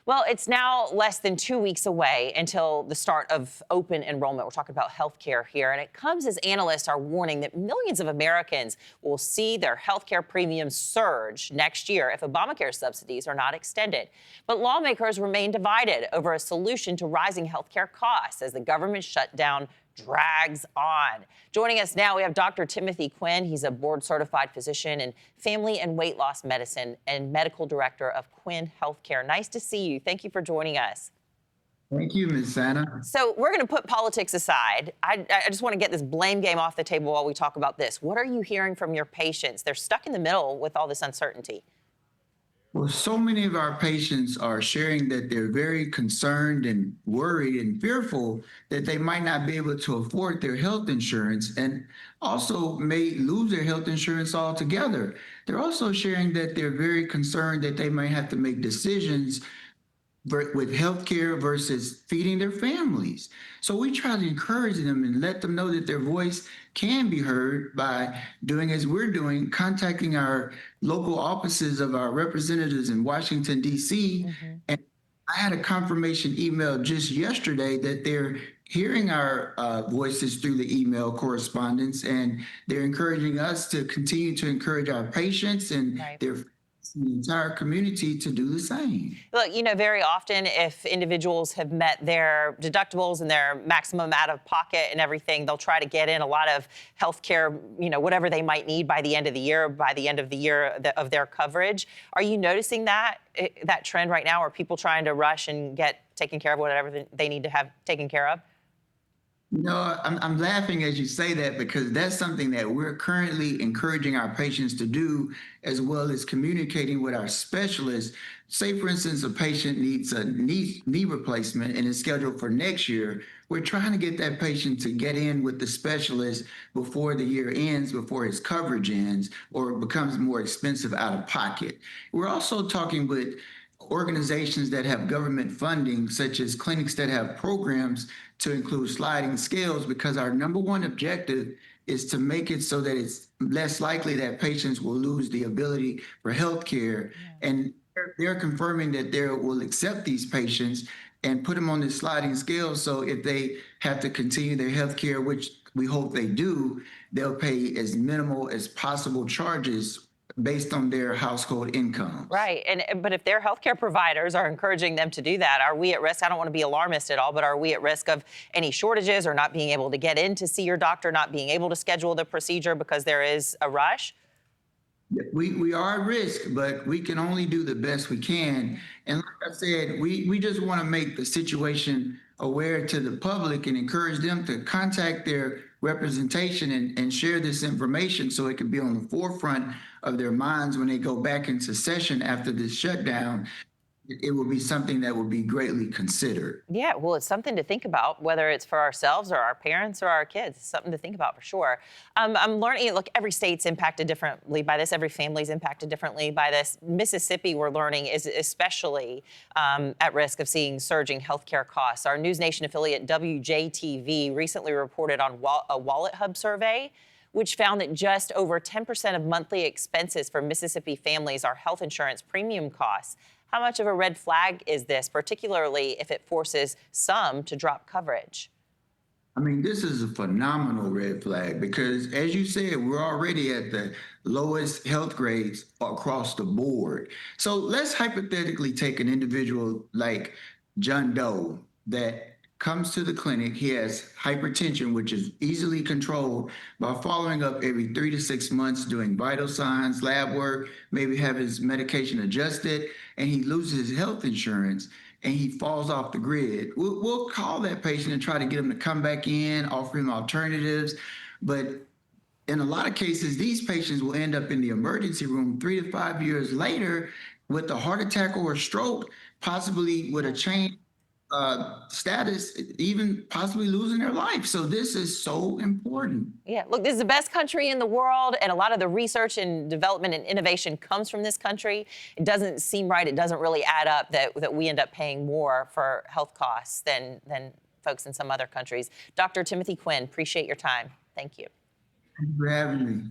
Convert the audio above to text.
Well, it's now less than 2 weeks away until the start of open enrollment. We're talking about healthcare here, and it comes as analysts are warning that millions of Americans will see their healthcare premiums surge next year if Obamacare subsidies are not extended. But lawmakers remain divided over a solution to rising healthcare costs as the government shutdown drags on. Joining us now, we have Dr. Timothy Quinn. He's a board-certified physician in family and weight loss medicine and medical director of Quinn Healthcare. Nice to see you. Thank you for joining us. Thank you, Ms. Santa. So we're going to put politics aside. I just want to get this blame game off the table while we talk about this. What are you hearing from your patients? They're stuck in the middle with all this uncertainty. Well, so many of our patients are sharing that they're very concerned and worried and fearful that they might not be able to afford their health insurance and also may lose their health insurance altogether. They're also sharing that they're very concerned that they might have to make decisions with healthcare versus feeding their families. So we try to encourage them and let them know that their voice can be heard by doing as we're doing, contacting our local offices of our representatives in Washington, D.C. And I had a confirmation email just yesterday that they're hearing our voices through the email correspondence, and they're encouraging us to continue to encourage our patients and their the entire community to do the same. Look, very often if individuals have met their deductibles and their maximum out of pocket and everything, they'll try to get in a lot of health care, whatever they might need by the end of the year, of their coverage. Are you noticing that trend right now? Are people trying to rush and get taken care of whatever they need to have taken care of? I'm laughing as you say that because that's something that we're currently encouraging our patients to do, as well as communicating with our specialists. Say, for instance, a patient needs a knee replacement and is scheduled for next year. We're trying to get that patient to get in with the specialist before the year ends, before his coverage ends, or it becomes more expensive out of pocket. We're also talking with organizations that have government funding, such as clinics that have programs to include sliding scales, because our number one objective is to make it so that it's less likely that patients will lose the ability for health care. Yeah. And they're confirming that they will accept these patients and put them on the sliding scale. So if they have to continue their health care, which we hope they do, they'll pay as minimal as possible charges based on their household income. Right. But if their healthcare providers are encouraging them to do that, are we at risk? I don't want to be alarmist at all, but are we at risk of any shortages or not being able to get in to see your doctor, not being able to schedule the procedure because there is a rush? We are at risk, but we can only do the best we can. And like I said, we just want to make the situation aware to the public and encourage them to contact their representation and share this information so it can be on the forefront of their minds when they go back into session after this shutdown. It will be something that will be greatly considered. Yeah, well, it's something to think about, whether it's for ourselves or our parents or our kids. It's something to think about for sure. I'm learning, look, every state's impacted differently by this. Every family's impacted differently by this. Mississippi, we're learning, is especially at risk of seeing surging healthcare costs. Our NewsNation affiliate WJTV recently reported on a Wallet Hub survey, which found that just over 10% of monthly expenses for Mississippi families are health insurance premium costs. How much of a red flag is this, particularly if it forces some to drop coverage? I mean, this is a phenomenal red flag because, as you said, we're already at the lowest health grades across the board. So let's hypothetically take an individual like John Doe that comes to the clinic. He has hypertension, which is easily controlled by following up every 3 to 6 months, doing vital signs, lab work, maybe have his medication adjusted, and he loses his health insurance and he falls off the grid. We'll call that patient and try to get him to come back in, offer him alternatives. But in a lot of cases, these patients will end up in the emergency room 3 to 5 years later with a heart attack or a stroke, possibly with a change status, even possibly losing their life. So this is so important. Yeah, look, this is the best country in the world, and a lot of the research and development and innovation comes from this country. It doesn't seem right. It doesn't really add up that we end up paying more for health costs than folks in some other countries. Dr. Timothy Quinn, appreciate your time. Thank you. Thank you for having me.